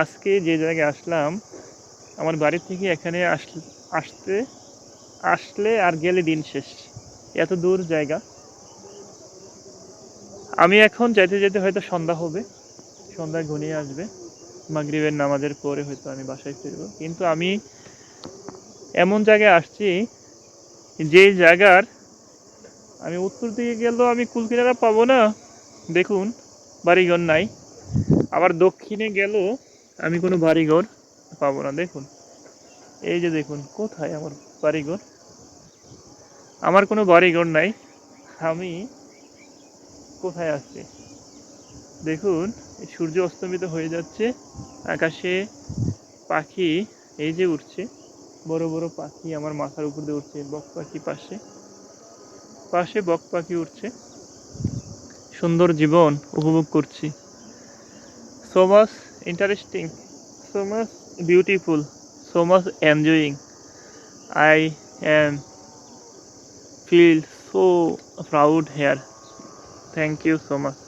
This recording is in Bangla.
আজকে যে জায়গায় আসলাম, আমার বাড়ি থেকে এখানে আসতে আসলে আর গেলে দিন শেষ। এত দূর জায়গা। আমি এখন যেতে যেতে হয়তো সন্ধ্যা হবে, সন্ধ্যা ঘনিয়ে আসবে। মাগরিবের নামাজের পরে হয়তো আমি বাসায় ফিরবো। কিন্তু আমি এমন জায়গায় আসছি, যে জায়গার আমি উত্তর দিকে গেলেও আমি কুল কিনারা পাবো না। দেখুন, বাড়িঘর নাই। আবার দক্ষিণে গেলেও আমি কোনো বাড়িঘর পাবো না। দেখুন, এই যে দেখুন, কোথায় আমার বাড়িঘর? আমার কোনো বাড়িঘর নাই। আমি কোথায় আছি দেখুন। সূর্য অস্তমিত হয়ে যাচ্ছে। আকাশে পাখি এই যে উঠছে, বড় বড় পাখি আমার মাথার উপর দিয়ে উঠছে। বক পাখি পাশে পাশে বক পাখি উঠছে। সুন্দর জীবন উপভোগ করছি। So much interesting, so much beautiful, so much enjoying. I am feel so proud here. Thank you so much.